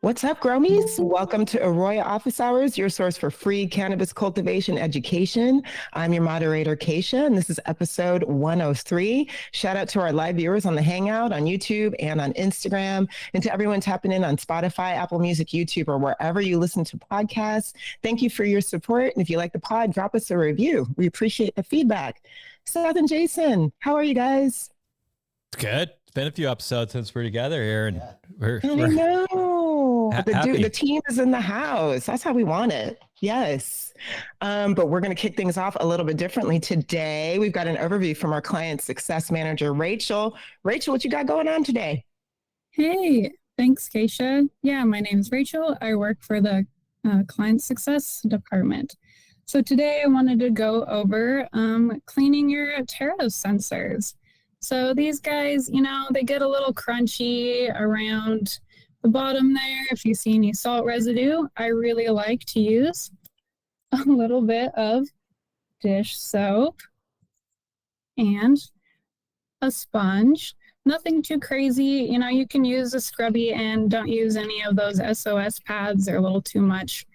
What's up, Gromies? Welcome to AROYA Office Hours, your source for free cannabis cultivation education. I'm your moderator, Kaisha, and this is episode 103. Shout out to our live viewers on the Hangout, on YouTube, and on Instagram, and to everyone tapping in on Spotify, Apple Music, YouTube, or wherever you listen to podcasts. Thank you for your support, and if you like the pod, drop us a review. We appreciate the feedback. Seth and Jason, how are you guys? Good. It's been a few episodes since we're together here, and we're I know. happy. The team is in the house. That's how we want it. Yes. But we're going to kick things off a little bit differently today. We've got an overview from our client success manager, Rachel. Rachel, what you got going on today? Hey, thanks, Kaisha. Yeah, my name's Rachel. I work for the client success department. So today I wanted to go over cleaning your Terra sensors. So these guys, they get a little crunchy around the bottom there. If you see any salt residue, I really like to use a little bit of dish soap and a sponge. Nothing too crazy. You can use a scrubby and don't use any of those SOS pads. They're a little too much.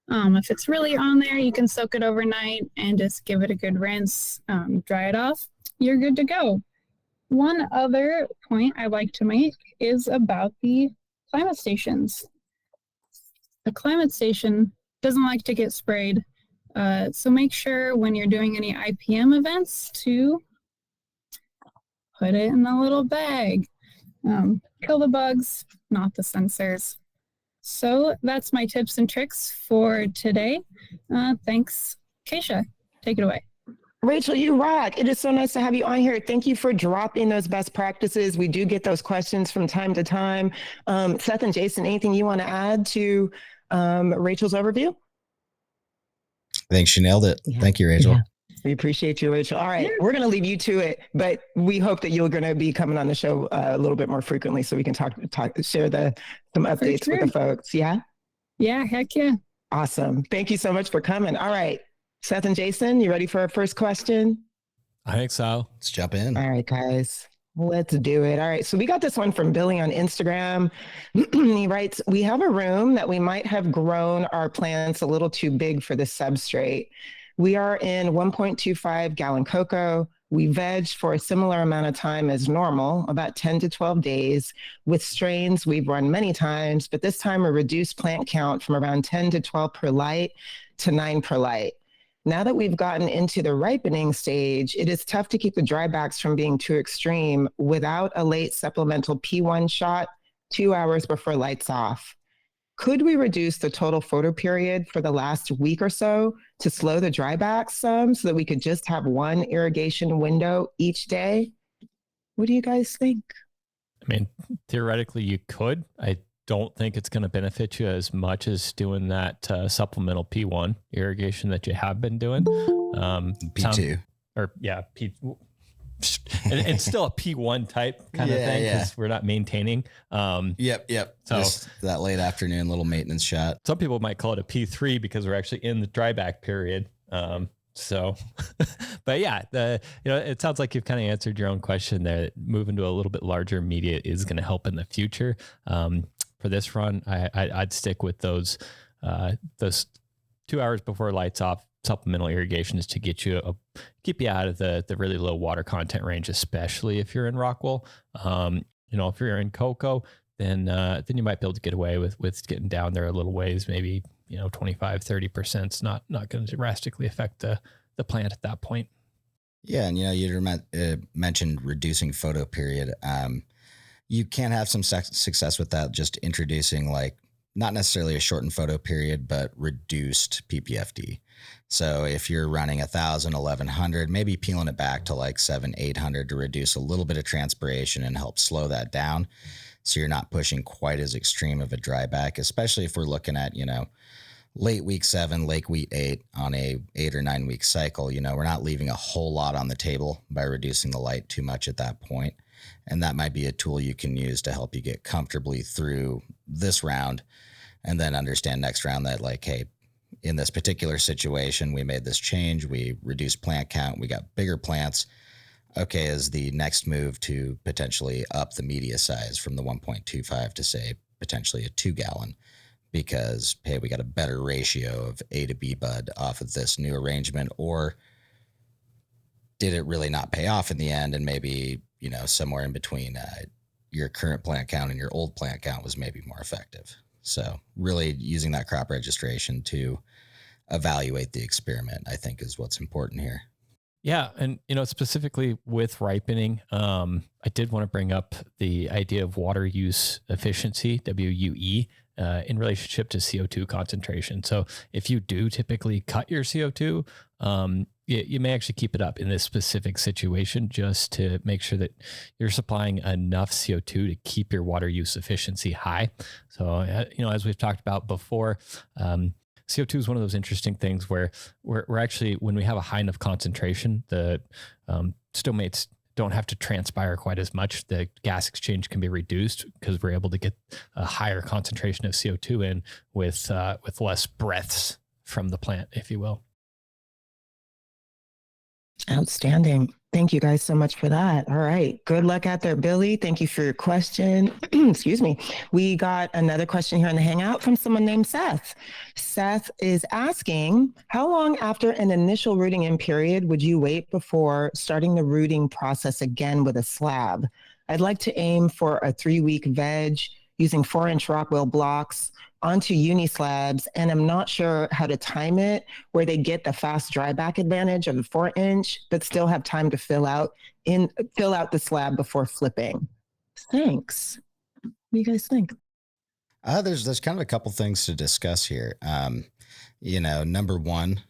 If it's really on there, you can soak it overnight and just give it a good rinse, dry it off. You're good to go. One other point I like to make is about the climate stations. The climate station doesn't like to get sprayed, so make sure when you're doing any IPM events to put it in a little bag. Kill the bugs, not the sensors. So that's my tips and tricks for today. Thanks, Kaisha. Take it away. Rachel, you rock. It is so nice to have you on here. Thank you for dropping those best practices. We do get those questions from time to time. Seth and Jason, anything you want to add to Rachel's overview? I think she nailed it. Yeah. Thank you, Rachel. Yeah. We appreciate you, Rachel. All right, we're going to leave you to it, but we hope that you're going to be coming on the show a little bit more frequently so we can share some updates with the folks. Yeah? Yeah, heck yeah. Awesome. Thank you so much for coming. All right. Seth and Jason, you ready for our first question? I think so. Let's jump in. All right, guys. Let's do it. All right. So we got this one from Billy on Instagram. He writes, we have a room that we might have grown our plants a little too big for the substrate. We are in 1.25 gallon cocoa. We vegged for a similar amount of time as normal, about 10 to 12 days. With strains we've run many times, but this time a reduced plant count from around 10 to 12 per light to 9 per light. Now that we've gotten into the ripening stage, it is tough to keep the drybacks from being too extreme without a late supplemental P1 shot 2 hours before lights off. Could we reduce the total photo period for the last week or so to slow the drybacks some so that we could just have one irrigation window each day? What do you guys think? I mean, theoretically, you could. I don't think it's going to benefit you as much as doing that supplemental P1 irrigation that you have been doing. P2. It's still a P1 type kind of thing because we're not maintaining. Yep. So just that late afternoon little maintenance shot. Some people might call it a P3 because we're actually in the dryback period. But yeah, it sounds like you've kind of answered your own question there. Moving to a little bit larger media is going to help in the future. For this run, I'd stick with those 2 hours before lights off supplemental irrigation is to keep you out of the really low water content range, especially if you're in Rockwell. If you're in cocoa, then you might be able to get away with getting down there a little ways, maybe 25-30%. It's not going to drastically affect the plant at that point. Yeah, and you mentioned reducing photo period. You can have some success with that, just introducing not necessarily a shortened photo period, but reduced PPFD. So if you're running 1,000, 1,100, maybe peeling it back to 700, 800 to reduce a little bit of transpiration and help slow that down. So you're not pushing quite as extreme of a dryback, especially if we're looking at, late week 7, late week 8 on a 8 or 9 week cycle. We're not leaving a whole lot on the table by reducing the light too much at that point. And that might be a tool you can use to help you get comfortably through this round and then understand next round that hey, in this particular situation, we made this change. We reduced plant count. We got bigger plants. Okay, is the next move to potentially up the media size from the 1.25 to say potentially a 2-gallon because, hey, we got a better ratio of A to B bud off of this new arrangement? Or did it really not pay off in the end? And maybe, somewhere in between your current plant count and your old plant count was maybe more effective. So really using that crop registration to evaluate the experiment, I think, is what's important here. Yeah. And, specifically with ripening, I did want to bring up the idea of water use efficiency, WUE, in relationship to CO2 concentration. So if you do typically cut your CO2, you may actually keep it up in this specific situation just to make sure that you're supplying enough CO2 to keep your water use efficiency high. So, as we've talked about before, CO2 is one of those interesting things where we're actually, when we have a high enough concentration, the stomates don't have to transpire quite as much. The gas exchange can be reduced because we're able to get a higher concentration of CO2 in with less breaths from the plant, if you will. Outstanding. Thank you guys so much for that. All right. Good luck out there, Billy. Thank you for your question. Excuse me. We got another question here in the Hangout from someone named Seth. Seth is asking, how long after an initial rooting in period would you wait before starting the rooting process again with a slab? I'd like to aim for a 3-week veg using 4-inch Rockwell blocks onto uni slabs, and I'm not sure how to time it where they get the fast dry back advantage of the 4-inch, but still have time to fill out the slab before flipping. Thanks. What do you guys think? There's kind of a couple things to discuss here. Number one,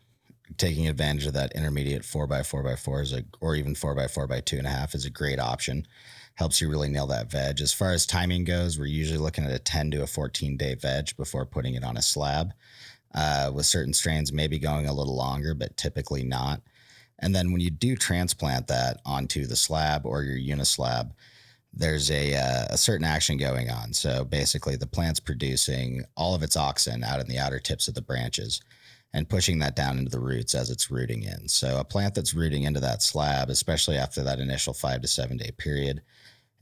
taking advantage of that intermediate 4x4x4 or even 4x4x2.5 is a great option. Helps you really nail that veg. As far as timing goes, we're usually looking at a 10 to a 14-day veg before putting it on a slab. With certain strains, maybe going a little longer, but typically not. And then when you do transplant that onto the slab or your unislab, there's a certain action going on. So basically, the plant's producing all of its auxin out in the outer tips of the branches and pushing that down into the roots as it's rooting in. So a plant that's rooting into that slab, especially after that initial 5 to 7 day period,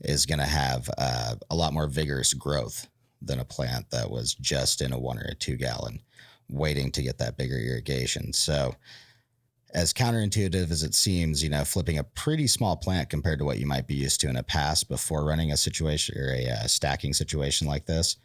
is going to have a lot more vigorous growth than a plant that was just in a 1 or a 2-gallon waiting to get that bigger irrigation. So as counterintuitive as it seems, flipping a pretty small plant compared to what you might be used to in a past before running a situation or a stacking situation like this,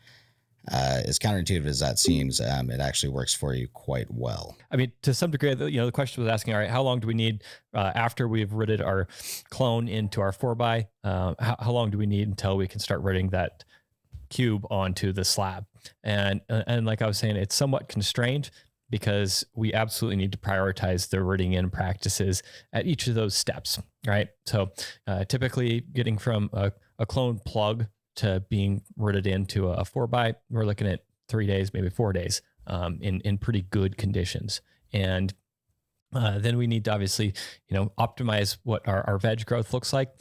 as counterintuitive as that seems, it actually works for you quite well. I mean, to some degree, the question was asking, all right, how long do we need after we've rooted our clone into our 4x? How long do we need until we can start rooting that cube onto the slab? And like I was saying, it's somewhat constrained because we absolutely need to prioritize the rooting in practices at each of those steps, right? So typically getting from a clone plug to being rooted into a 4x, we're looking at 3 days, maybe 4 days in pretty good conditions. And then we need to obviously, optimize what our veg growth looks like.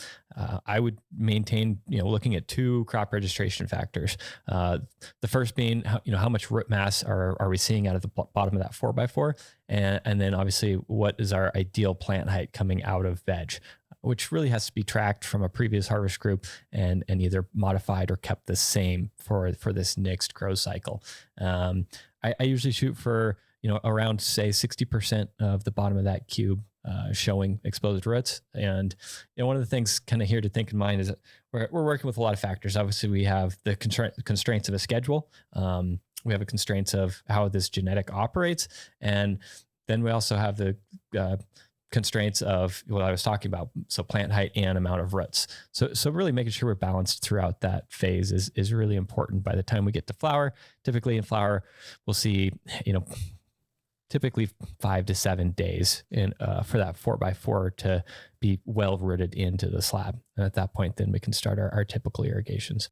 I would maintain, looking at 2 crop registration factors. The first being, how much root mass are we seeing out of the bottom of that 4x4? And then obviously, what is our ideal plant height coming out of veg, which really has to be tracked from a previous harvest group and either modified or kept the same for this next growth cycle. I usually shoot for, around say 60% of the bottom of that cube showing exposed roots. And one of the things kind of here to think in mind is that we're working with a lot of factors. Obviously, we have the constraints of a schedule. We have the constraints of how this genetic operates. And then we also have the constraints of what I was talking about. So plant height and amount of roots. So really making sure we're balanced throughout that phase is really important. By the time we get to flower, typically in flower, we'll see, typically 5 to 7 days for that 4x4 to be well rooted into the slab. And at that point, then we can start our typical irrigations.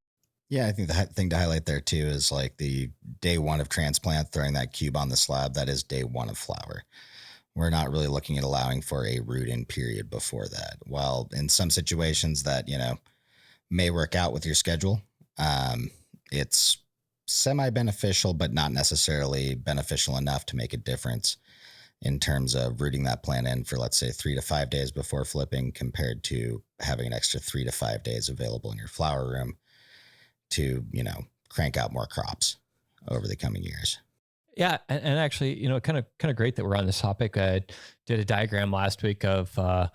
Yeah, I think the thing to highlight there too is like the day 1 of transplant, throwing that cube on the slab, that is day 1 of flower. We're not really looking at allowing for a root in period before that. While in some situations that, may work out with your schedule, it's semi-beneficial, but not necessarily beneficial enough to make a difference in terms of rooting that plant in for, let's say, 3 to 5 days before flipping, compared to having an extra 3 to 5 days available in your flower room to, crank out more crops over the coming years. Yeah, and actually, kind of great that we're on this topic. I did a diagram last week of a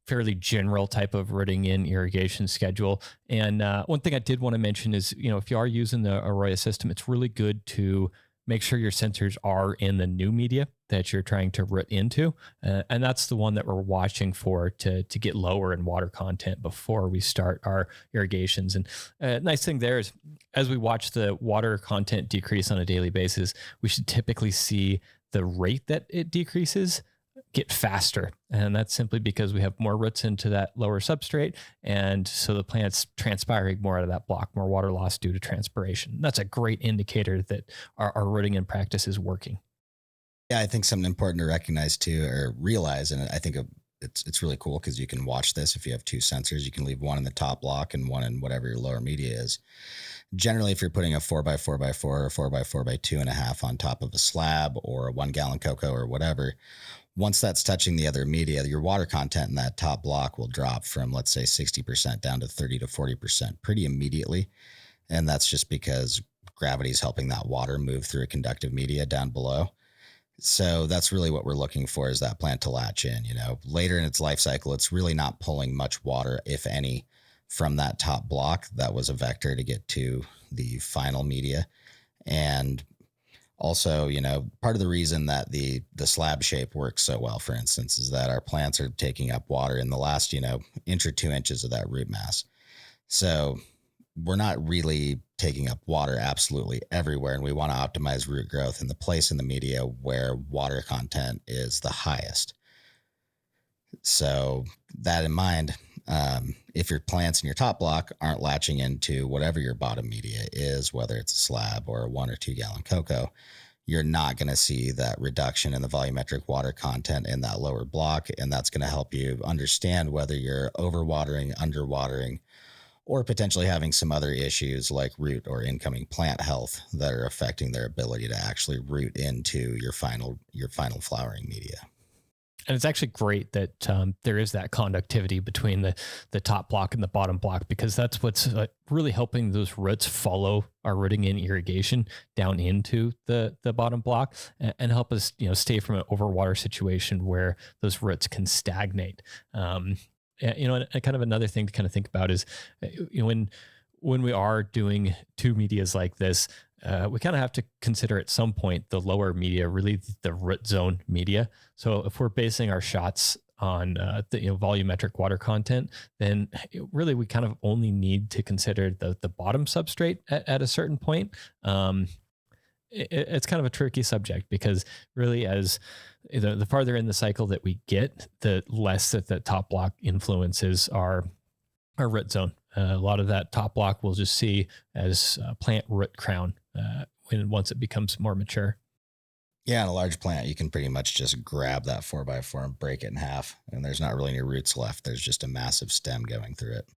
fairly general type of rooting in irrigation schedule. And one thing I did want to mention is, if you are using the AROYA system, it's really good to make sure your sensors are in the new media that you're trying to root into. And that's the one that we're watching for to get lower in water content before we start our irrigations. And nice thing there is, as we watch the water content decrease on a daily basis, we should typically see the rate that it decreases get faster. And that's simply because we have more roots into that lower substrate. And so the plant's transpiring more out of that block, more water loss due to transpiration. That's a great indicator that our rooting in practice is working. Yeah, I think something important to recognize too, or realize, and I think it's really cool because you can watch this. If you have two sensors, you can leave one in the top block and one in whatever your lower media is. Generally, if you're putting a 4x4x4 or 4x4x2.5 on top of a slab or a 1 gallon cocoa or whatever, once that's touching the other media, your water content in that top block will drop from, let's say, 60% down to 30 to 40% pretty immediately. And that's just because gravity is helping that water move through a conductive media down below. So that's really what we're looking for, is that plant to latch in. Later in its life cycle, it's really not pulling much water, if any, from that top block. That was a vector to get to the final media. And also, part of the reason that the slab shape works so well, for instance, is that our plants are taking up water in the last, inch or 2 inches of that root mass. So we're not really taking up water absolutely everywhere, and we want to optimize root growth in the place in the media where water content is the highest. So that in mind, if your plants in your top block aren't latching into whatever your bottom media is, whether it's a slab or a 1 or 2 gallon cocoa, you're not going to see that reduction in the volumetric water content in that lower block. And that's going to help you understand whether you're overwatering, underwatering, or potentially having some other issues like root or incoming plant health that are affecting their ability to actually root into your final flowering media. And it's actually great that there is that conductivity between the top block and the bottom block, because that's what's really helping those roots follow our rooting in irrigation down into the bottom block and help us stay from an overwater situation where those roots can stagnate. And kind of another thing to kind of think about is when we are doing two medias like this, we kind of have to consider at some point the lower media, really the root zone media. So if we're basing our shots on the volumetric water content, then really we kind of only need to consider the bottom substrate at a certain point. It's kind of a tricky subject, because really, as the farther in the cycle that we get, the less that the top block influences our root zone. A lot of that top block we'll just see as plant root crown once it becomes more mature. Yeah, in a large plant, you can pretty much just grab that 4x4 and break it in half, and there's not really any roots left. There's just a massive stem going through it.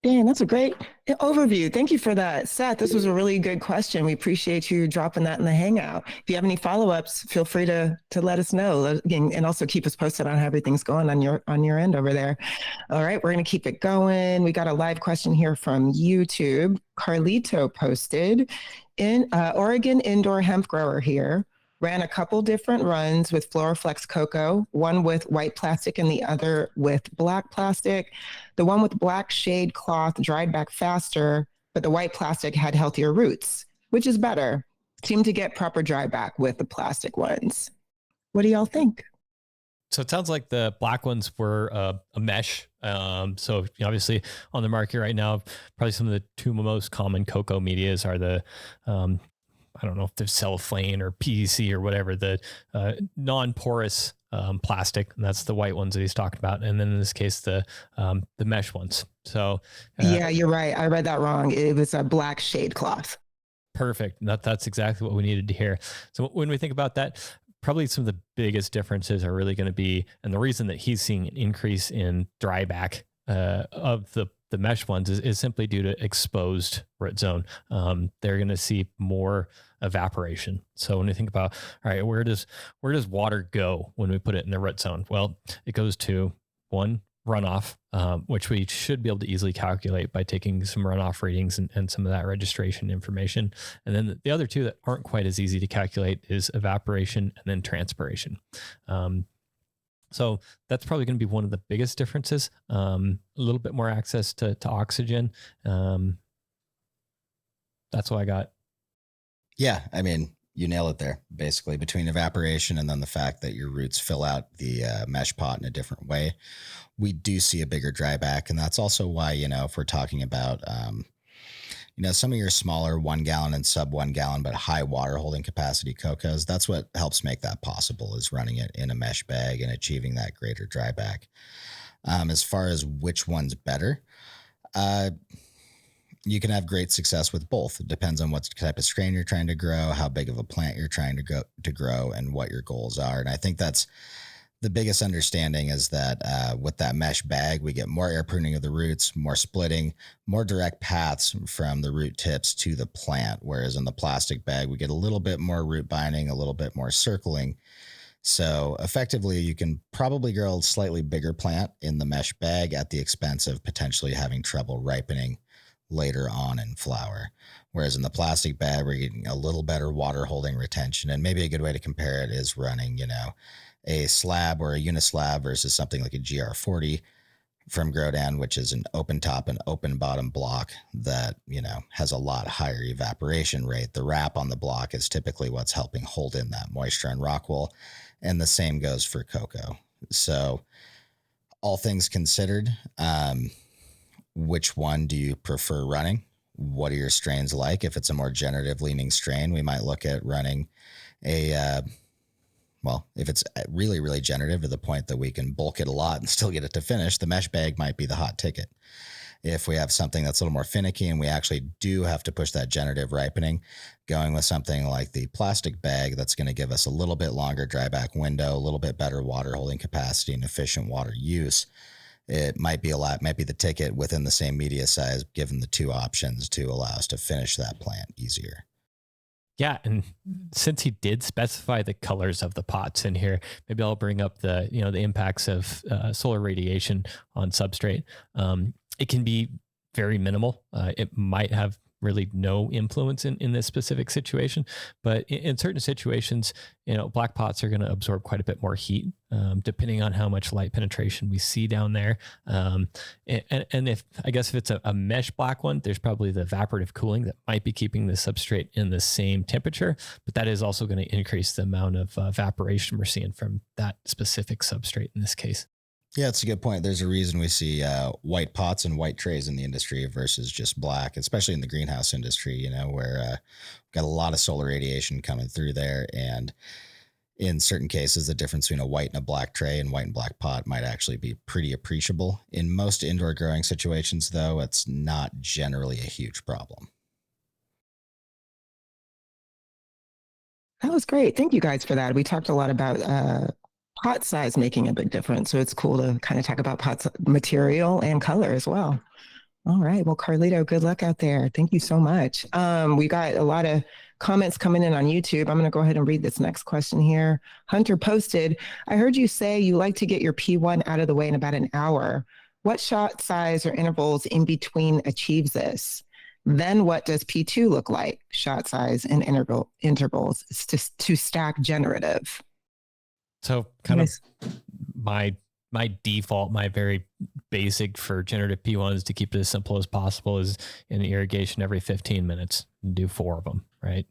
Dan, that's a great overview. Thank you for that. Seth, this was a really good question. We appreciate you dropping that in the Hangout. If you have any follow-ups, feel free to let us know. And also keep us posted on how everything's going on your end over there. All right, we're going to keep it going. We got a live question here from YouTube. Carlito posted, in Oregon indoor hemp grower here. Ran a couple different runs with Floraflex cocoa, one with white plastic and the other with black plastic. The one with black shade cloth dried back faster, but the white plastic had healthier roots, which is better. Seemed to get proper dry back with the plastic ones. What do y'all think? So it sounds like the black ones were a mesh. So obviously on the market right now, probably some of the two most common cocoa medias are the I don't know if they're cellophane or PVC or whatever, the non-porous plastic, and that's the white ones that he's talking about. And then in this case, the mesh ones. So yeah, you're right. I read that wrong. It was a black shade cloth. Perfect. That's exactly what we needed to hear. So when we think about that, probably some of the biggest differences are really going to be, and the reason that he's seeing an increase in dryback of the mesh ones is simply due to exposed root zone. They're going to see more evaporation. So when you think about, all right, where does water go when we put it in the root zone? Well, it goes to one, runoff, which we should be able to easily calculate by taking some runoff readings and some of that registration information. And then the other two that aren't quite as easy to calculate is evaporation and then transpiration. So that's probably going to be one of the biggest differences. A little bit more access to oxygen. That's what I got. Yeah, I mean, you nail it there, basically, between evaporation and then the fact that your roots fill out the mesh pot in a different way. We do see a bigger dryback, and that's also why, if we're talking about, some of your smaller 1 gallon and sub 1 gallon, but high water holding capacity cocos, that's what helps make that possible, is running it in a mesh bag and achieving that greater dryback. As far as which one's better, you can have great success with both. It depends on what type of strain you're trying to grow, how big of a plant you're trying to grow, and what your goals are. And I think that's the biggest understanding, is that with that mesh bag, we get more air pruning of the roots, more splitting, more direct paths from the root tips to the plant. Whereas in the plastic bag, we get a little bit more root binding, a little bit more circling. So effectively, you can probably grow a slightly bigger plant in the mesh bag at the expense of potentially having trouble ripening later on in flower. Whereas in the plastic bag, we're getting a little better water holding retention. And maybe a good way to compare it is running, a slab or a unislab versus something like a GR40 from Grodan, which is an open top and open bottom block that, has a lot higher evaporation rate. The wrap on the block is typically what's helping hold in that moisture and rock wool. And the same goes for cocoa. So all things considered, which one do you prefer running? What are your strains like? If it's a more generative leaning strain, we might look at running if it's really, really generative to the point that we can bulk it a lot and still get it to finish, the mesh bag might be the hot ticket. If we have something that's a little more finicky and we actually do have to push that generative ripening, going with something like the plastic bag, that's going to give us a little bit longer dryback window, a little bit better water holding capacity and efficient water use. It might be the ticket within the same media size, given the two options to allow us to finish that plant easier. Yeah, and since he did specify the colors of the pots in here, maybe I'll bring up the impacts of solar radiation on substrate. It can be very minimal. It might have really no influence in this specific situation, but in certain situations, black pots are going to absorb quite a bit more heat, depending on how much light penetration we see down there. And if it's a mesh black one, there's probably the evaporative cooling that might be keeping the substrate in the same temperature, but that is also going to increase the amount of evaporation we're seeing from that specific substrate in this case. Yeah, it's a good point. There's a reason we see white pots and white trays in the industry versus just black, especially in the greenhouse industry, where we've got a lot of solar radiation coming through there. And in certain cases, the difference between a white and a black tray and white and black pot might actually be pretty appreciable. In most indoor growing situations, though, it's not generally a huge problem. That was great. Thank you guys for that. We talked a lot about pot size making a big difference. So it's cool to kind of talk about pot material and color as well. All right. Well, Carlito, good luck out there. Thank you so much. We got a lot of comments coming in on YouTube. I'm going to go ahead and read this next question here. Hunter posted, I heard you say you like to get your P1 out of the way in about an hour. What shot size or intervals in between achieves this? Then what does P2 look like? Shot size and intervals to stack generative. So kind of my default, my very basic for generative P1 is to keep it as simple as possible, is in irrigation every 15 minutes, do 4 of them, right?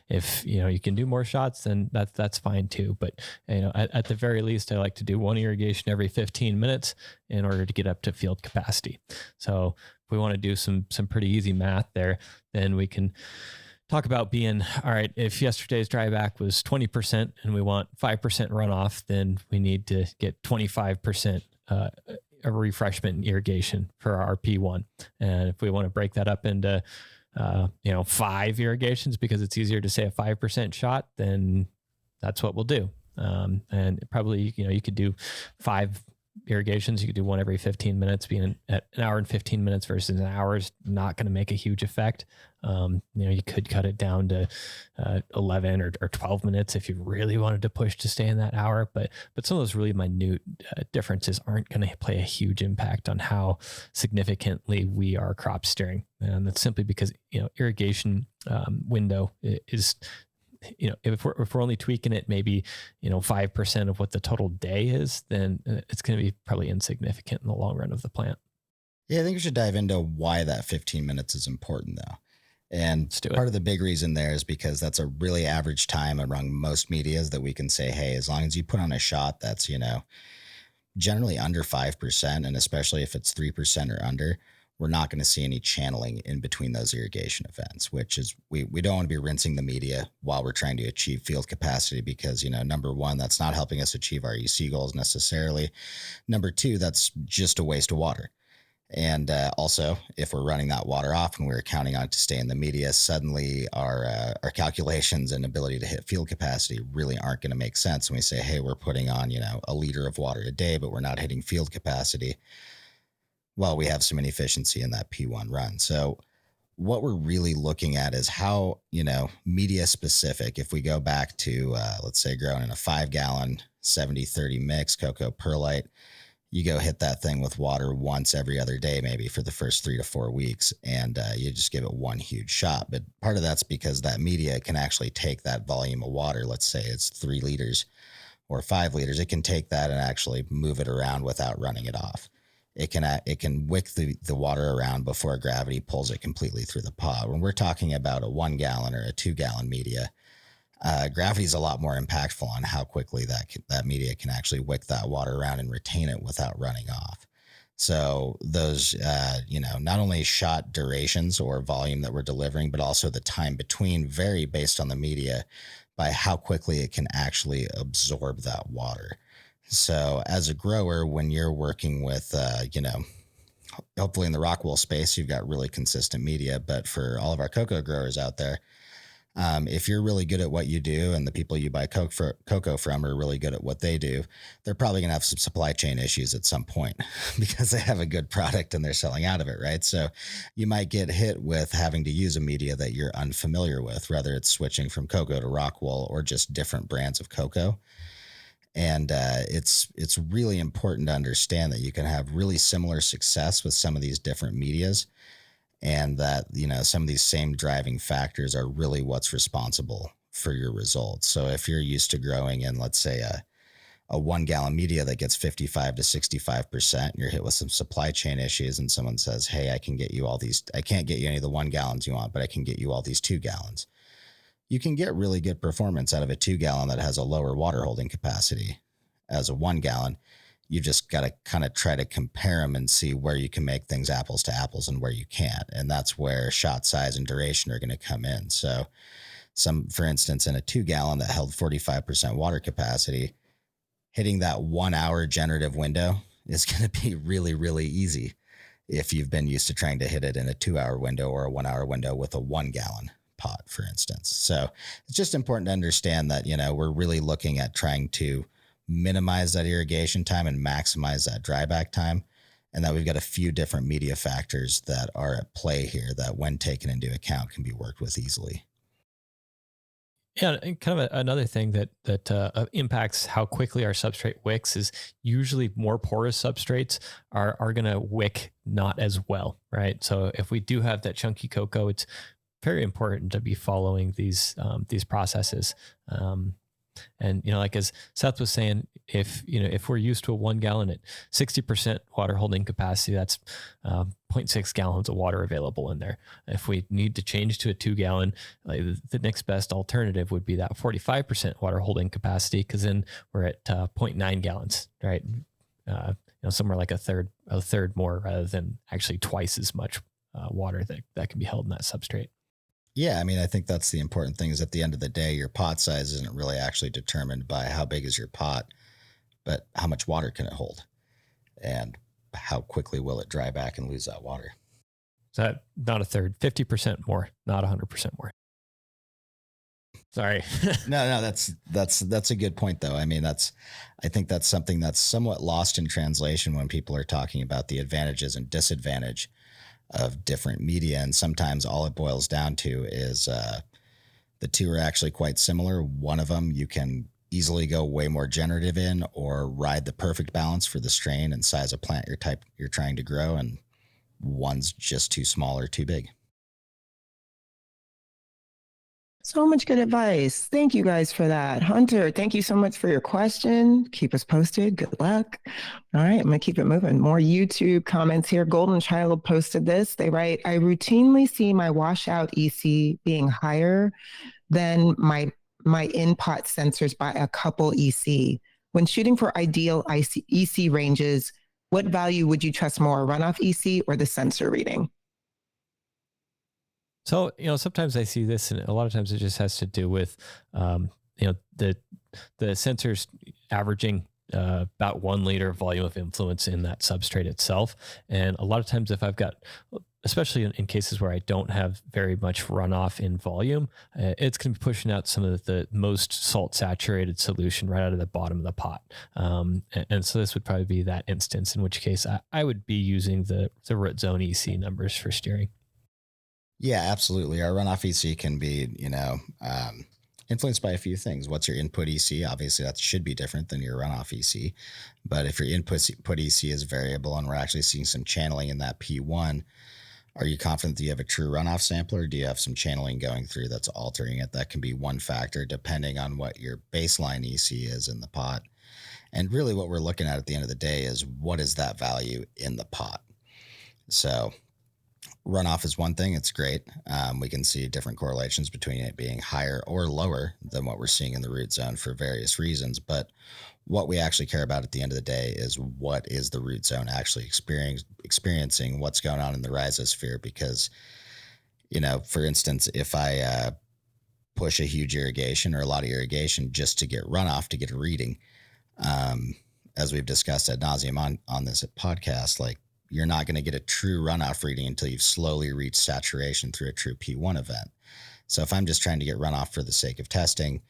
If, you can do more shots, then that's fine too. But, at the very least, I like to do 1 irrigation every 15 minutes in order to get up to field capacity. So if we want to do some pretty easy math there, then we can talk about being, all right, if yesterday's dryback was 20% and we want 5% runoff, then we need to get 25% a refreshment and irrigation for our P1. And if we want to break that up into, 5 irrigations, because it's easier to say a 5% shot, then that's what we'll do. And probably, you could do 5 irrigations. You could do one every 15 minutes. Being at an hour and 15 minutes versus an hour is not going to make a huge effect. You could cut it down to 11 or 12 minutes if you really wanted to push to stay in that hour. But some of those really minute differences aren't going to play a huge impact on how significantly we are crop steering. And that's simply because, irrigation window is, if we're only tweaking it maybe 5% of what the total day is, then it's going to be probably insignificant in the long run of the plant. Yeah, I think we should dive into why that 15 minutes is important, though. And part of the big reason there is because that's a really average time among most medias that we can say, hey, as long as you put on a shot that's generally under 5%, and especially if it's 3% or under, we're not going to see any channeling in between those irrigation events, which is we don't want to be rinsing the media while we're trying to achieve field capacity because, number one, that's not helping us achieve our EC goals necessarily. Number two, that's just a waste of water. And also, if we're running that water off and we're counting on it to stay in the media, suddenly our calculations and ability to hit field capacity really aren't going to make sense. When we say, hey, we're putting on, a liter of water a day, but we're not hitting field capacity. Well, we have some inefficiency in that P1 run. So what we're really looking at is how, media specific, if we go back to, let's say, growing in a 5-gallon 70-30 mix cocoa perlite, you go hit that thing with water once every other day, maybe for the first 3 to 4 weeks, and you just give it one huge shot. But part of that's because that media can actually take that volume of water. Let's say it's 3 liters or 5 liters. It can take that and actually move it around without running it off. It can wick the water around before gravity pulls it completely through the pot. When we're talking about a 1-gallon or a 2-gallon media, gravity is a lot more impactful on how quickly that media can actually wick that water around and retain it without running off. So those, not only shot durations or volume that we're delivering, but also the time between vary based on the media by how quickly it can actually absorb that water. So as a grower, when you're working with, hopefully in the rockwool space, you've got really consistent media. But for all of our cocoa growers out there, if you're really good at what you do and the people you buy cocoa from are really good at what they do, they're probably going to have some supply chain issues at some point because they have a good product and they're selling out of it, right? So you might get hit with having to use a media that you're unfamiliar with, whether it's switching from cocoa to rockwool or just different brands of cocoa. And it's really important to understand that you can have really similar success with some of these different medias, and that, some of these same driving factors are really what's responsible for your results. So if you're used to growing in, let's say, a 1-gallon media that gets 55 to 65%, and you're hit with some supply chain issues, and someone says, hey, I can't get you any of the 1 gallons you want, but I can get you all these 2 gallons. You can get really good performance out of a 2-gallon that has a lower water holding capacity as a 1-gallon. You just got to kind of try to compare them and see where you can make things apples to apples and where you can't. And that's where shot size and duration are going to come in. So for instance, in a 2-gallon that held 45% water capacity, hitting that 1 hour generative window is going to be really, really easy if you've been used to trying to hit it in a 2-hour window or a 1 hour window with a 1-gallon pot, for instance. So it's just important to understand that, we're really looking at trying to minimize that irrigation time and maximize that dryback time, and that we've got a few different media factors that are at play here that, when taken into account, can be worked with easily. Yeah, and kind of another thing that impacts how quickly our substrate wicks is usually more porous substrates are going to wick not as well, right? So if we do have that chunky cocoa, it's very important to be following these processes. And, like as Seth was saying, if we're used to a 1 gallon at 60% water holding capacity, that's 0.6 gallons of water available in there. If we need to change to a 2 gallon, the next best alternative would be that 45% water holding capacity, because then we're at 0.9 gallons, right? Somewhere like a third more, rather than actually twice as much water that can be held in that substrate. Yeah, I think that's the important thing, is at the end of the day, your pot size isn't really actually determined by how big is your pot, but how much water can it hold and how quickly will it dry back and lose that water. So not a third, 50% more, not 100% more. Sorry. No, that's a good point though. I mean, I think that's something that's somewhat lost in translation when people are talking about the advantages and disadvantage of different media. And sometimes all it boils down to is the two are actually quite similar. One of them you can easily go way more generative in, or ride the perfect balance for the strain and size of plant you're trying to grow, and one's just too small or too big. So much good advice. Thank you guys for that. Hunter, thank you so much for your question. Keep us posted. Good luck. All right, I'm going to keep it moving. More YouTube comments here. Golden Child posted this. They write, I routinely see my washout EC being higher than my in-pot sensors by a couple EC. When shooting for ideal EC ranges, what value would you trust more, runoff EC or the sensor reading? So, sometimes I see this, and a lot of times it just has to do with, the sensors averaging about 1 liter volume of influence in that substrate itself. And a lot of times if I've got, especially in cases where I don't have very much runoff in volume, it's going to be pushing out some of the most salt saturated solution right out of the bottom of the pot. And so this would probably be that instance, in which case I would be using the root zone EC numbers for steering. Yeah, absolutely. Our runoff EC can be, influenced by a few things. What's your input EC? Obviously, that should be different than your runoff EC. But if your input EC is variable and we're actually seeing some channeling in that P1, are you confident that you have a true runoff sampler, or do you have some channeling going through that's altering it? That can be one factor depending on what your baseline EC is in the pot. And really what we're looking at the end of the day is, what is that value in the pot? So runoff is one thing. It's great. We can see different correlations between it being higher or lower than what we're seeing in the root zone for various reasons. But what we actually care about at the end of the day is, what is the root zone actually experiencing, what's going on in the rhizosphere? Because, for instance, if I push a huge irrigation or a lot of irrigation just to get runoff, to get a reading, as we've discussed ad nauseum on this podcast, like, you're not going to get a true runoff reading until you've slowly reached saturation through a true P1 event. So if I'm just trying to get runoff for the sake of testing,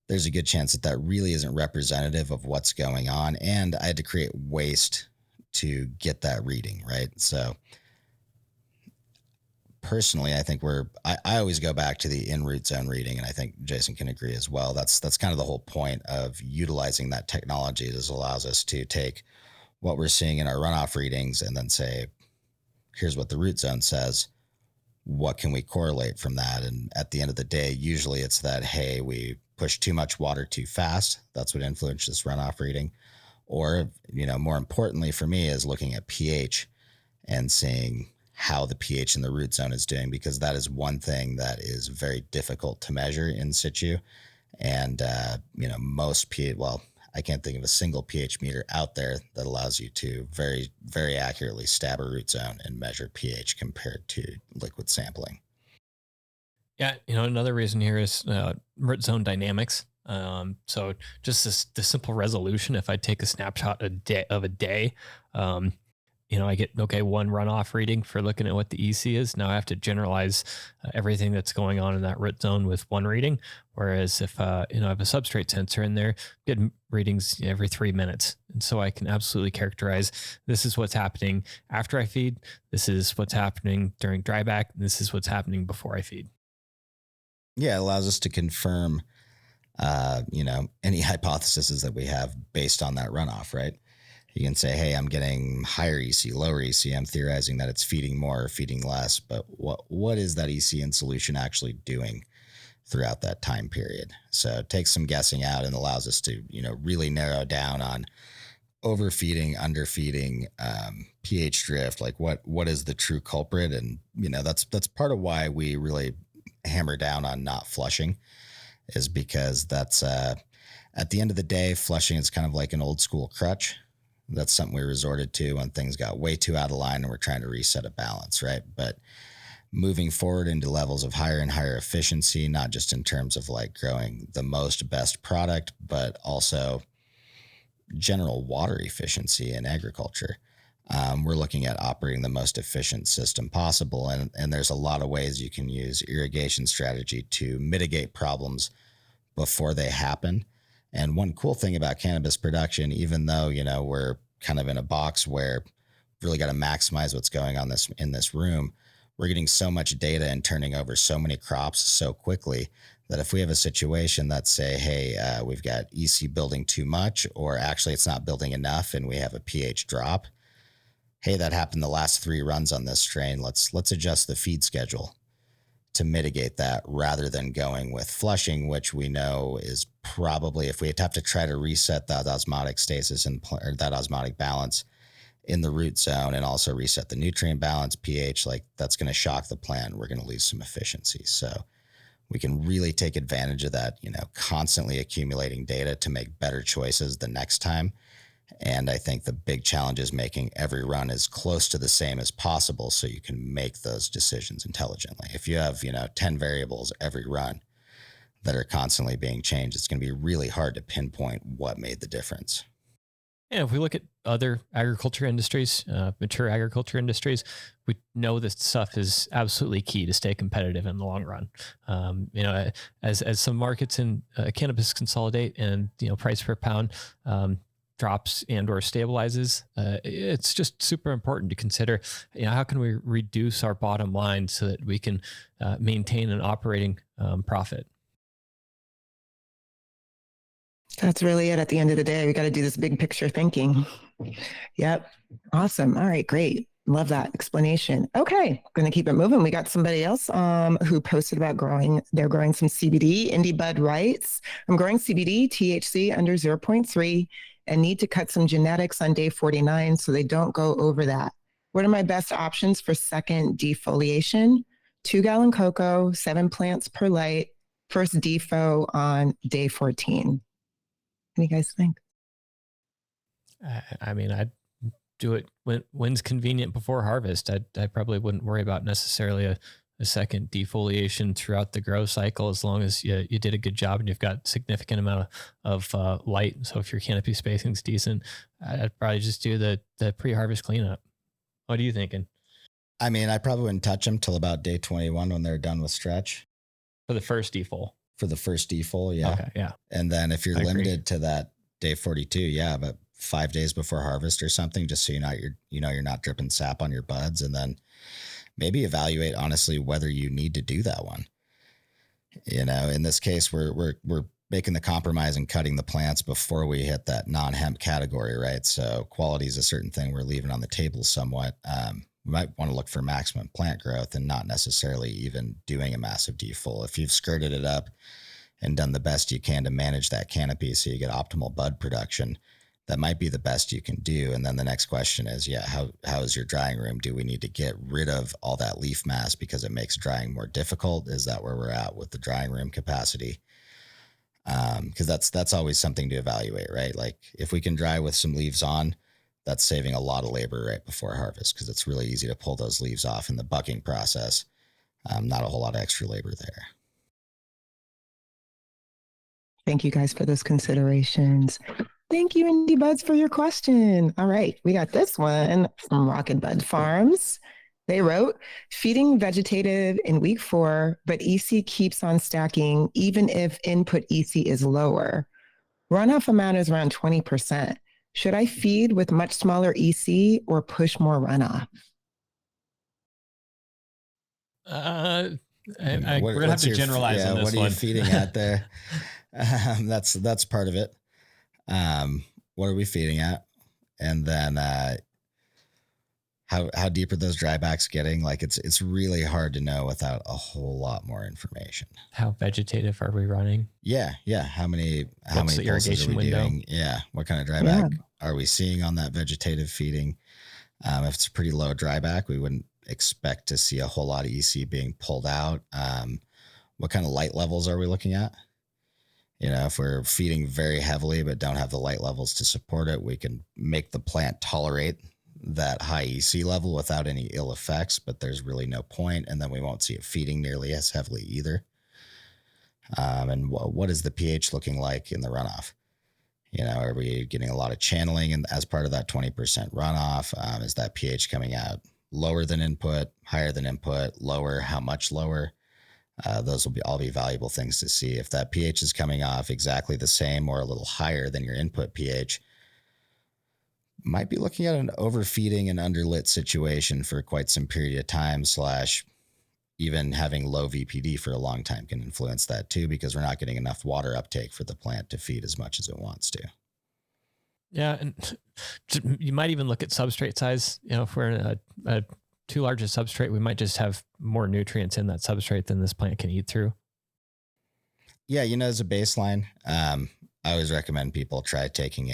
there's a good chance that really isn't representative of what's going on. And I had to create waste to get that reading, right? So personally, I think I always go back to the in-root zone reading, and I think Jason can agree as well. That's kind of the whole point of utilizing that technology. This allows us to take what we're seeing in our runoff readings and then say, here's what the root zone says. What can we correlate from that? And at the end of the day, usually it's that, hey, we push too much water too fast. That's what influenced this runoff reading. Or, more importantly for me is looking at pH and seeing how the pH in the root zone is doing, because that is one thing that is very difficult to measure in situ. And, most pH, I can't think of a single pH meter out there that allows you to very, very accurately stab a root zone and measure pH compared to liquid sampling. Yeah, another reason here is root zone dynamics. So just the simple resolution. If I take a snapshot of a day, I get, one runoff reading for looking at what the EC is. Now I have to generalize everything that's going on in that root zone with one reading. Whereas if, I have a substrate sensor in there, get readings every 3 minutes. And so I can absolutely characterize, this is what's happening after I feed. This is what's happening during dryback. And this is what's happening before I feed. Yeah, it allows us to confirm, any hypotheses that we have based on that runoff, right? You can say, hey, I'm getting higher EC, lower EC. I'm theorizing that it's feeding more or feeding less, but what is that EC in solution actually doing throughout that time period? So it takes some guessing out and allows us to, really narrow down on overfeeding, underfeeding, pH drift, like what is the true culprit? And, that's part of why we really hammer down on not flushing, is because that's, at the end of the day, flushing is kind of like an old school crutch. That's something we resorted to when things got way too out of line and we're trying to reset a balance, right? But moving forward into levels of higher and higher efficiency, not just in terms of like growing the most best product, but also general water efficiency in agriculture. we're looking at operating the most efficient system possible. And there's a lot of ways you can use irrigation strategy to mitigate problems before they happen. And one cool thing about cannabis production, even though, we're kind of in a box where we've really got to maximize what's going on in this room, we're getting so much data and turning over so many crops so quickly that if we have a situation that say, hey, we've got EC building too much, or actually it's not building enough and we have a pH drop, hey, that happened the last 3 runs on this strain. Let's adjust the feed schedule to mitigate that, rather than going with flushing, which we know is probably, if we have to try to reset that osmotic stasis or that osmotic balance in the root zone, and also reset the nutrient balance, pH, like that's going to shock the plant. We're going to lose some efficiency. So we can really take advantage of that, constantly accumulating data to make better choices the next time. And I think the big challenge is making every run as close to the same as possible so you can make those decisions intelligently. If you have, 10 variables every run that are constantly being changed, it's going to be really hard to pinpoint what made the difference. Yeah, if we look at other agriculture industries, mature agriculture industries, we know this stuff is absolutely key to stay competitive in the long run. As some markets in cannabis consolidate and price per pound drops and or stabilizes, it's just super important to consider, how can we reduce our bottom line so that we can maintain an operating profit. That's really it at the end of the day. We got to do this big picture thinking. Yep. Awesome. All right, great. Love that explanation. Okay, going to keep it moving. We got somebody else who posted about they're growing some CBD. Indie Bud writes, I'm growing CBD, THC under 0.3 and need to cut some genetics on day 49 so they don't go over that. What are my best options for second defoliation? 2-gallon cocoa, 7 plants per light, first defo on day 14. What do you guys think? I'd do it when's convenient before harvest. I probably wouldn't worry about necessarily a second defoliation throughout the grow cycle, as long as you did a good job and you've got significant amount of light. So if your canopy spacing is decent, I'd probably just do the pre-harvest cleanup. What are you thinking? I probably wouldn't touch them till about day 21 when they're done with stretch. For the first defol. For the first defol, yeah. Okay, yeah. And then if you're limited to that day 42, yeah, but 5 days before harvest or something, just so you're not dripping sap on your buds, and then maybe evaluate honestly whether you need to do that one. In this case, we're making the compromise and cutting the plants before we hit that non-hemp category, right? So quality is a certain thing we're leaving on the table somewhat. We might want to look for maximum plant growth and not necessarily even doing a massive defol. If you've skirted it up and done the best you can to manage that canopy so you get optimal bud production, that might be the best you can do. And then the next question is, how is your drying room? Do we need to get rid of all that leaf mass because it makes drying more difficult? Is that where we're at with the drying room capacity? Because that's always something to evaluate, right? Like if we can dry with some leaves on, that's saving a lot of labor right before harvest, because it's really easy to pull those leaves off in the bucking process. Not a whole lot of extra labor there. Thank you guys for those considerations. Thank you, Indie Buds, for your question. All right, we got this one from Rocket Bud Farms. They wrote, feeding vegetative in week 4, but EC keeps on stacking even if input EC is lower. Runoff amount is around 20%. Should I feed with much smaller EC or push more runoff? We're gonna have to generalize on this what are one. You feeding at there? That's part of it. What are we feeding at? And then how deep are those drybacks getting? Like it's really hard to know without a whole lot more information. How vegetative are we running? Yeah. How many What's the irrigation window? doing? Yeah. What kind of dryback are we seeing on that vegetative feeding? If it's a pretty low dryback, we wouldn't expect to see a whole lot of EC being pulled out. What kind of light levels are we looking at? If we're feeding very heavily but don't have the light levels to support it, we can make the plant tolerate that high EC level without any ill effects, but there's really no point, and then we won't see it feeding nearly as heavily either. And what is the pH looking like in the runoff? Are we getting a lot of channeling and as part of that 20% runoff? Is that pH coming out lower than input, higher than input, lower, how much lower? Those will all be valuable things to see. If that pH is coming off exactly the same or a little higher than your input pH, might be looking at an overfeeding and underlit situation for quite some period of time, / even having low VPD for a long time can influence that too, because we're not getting enough water uptake for the plant to feed as much as it wants to. Yeah. And you might even look at substrate size. If we're in a too large a substrate, we might just have more nutrients in that substrate than this plant can eat through. Yeah. As a baseline, I always recommend people try taking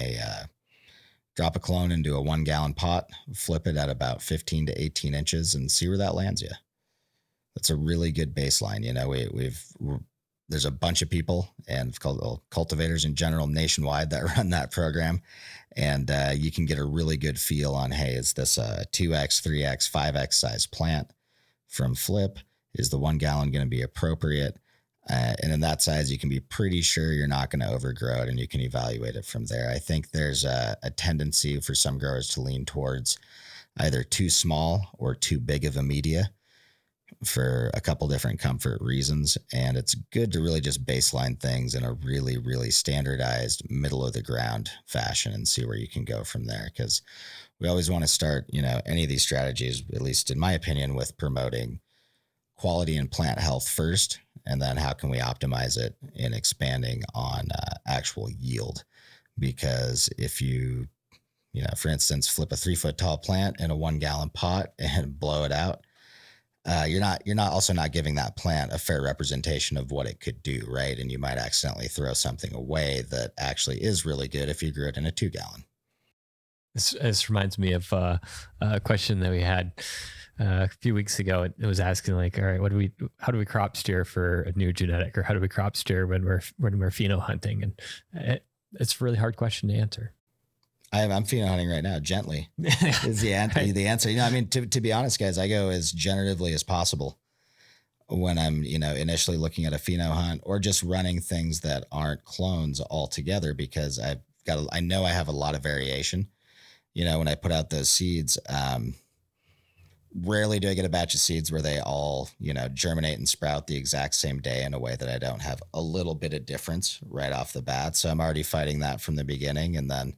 drop a clone into a 1 gallon pot, flip it at about 15 to 18 inches and see where that lands you. That's a really good baseline. There's a bunch of people and cultivators in general nationwide that run that program. And you can get a really good feel on, hey, is this a 2X, 3X, 5X size plant from flip? Is the 1 gallon going to be appropriate? And in that size, you can be pretty sure you're not going to overgrow it, and you can evaluate it from there. I think there's a tendency for some growers to lean towards either too small or too big of a media for a couple different comfort reasons. And it's good to really just baseline things in a really, really standardized middle of the ground fashion and see where you can go from there. Because we always want to start, any of these strategies, at least in my opinion, with promoting quality and plant health first. And then how can we optimize it in expanding on actual yield? Because if you, for instance, flip a 3-foot tall plant in a 1 gallon pot and blow it out, you're not giving that plant a fair representation of what it could do, right? And you might accidentally throw something away that actually is really good if you grew it in a 2 gallon. This reminds me of a question that we had a few weeks ago. It was asking like, all right, how do we crop steer for a new genetic, or how do we crop steer when we're pheno hunting? And it's a really hard question to answer. I'm pheno hunting right now. Gently is the answer. Right. The answer. To be honest, guys, I go as generatively as possible when I'm, initially looking at a pheno hunt or just running things that aren't clones altogether, because I know I have a lot of variation. When I put out those seeds, rarely do I get a batch of seeds where they all, germinate and sprout the exact same day in a way that I don't have a little bit of difference right off the bat. So I'm already fighting that from the beginning. And then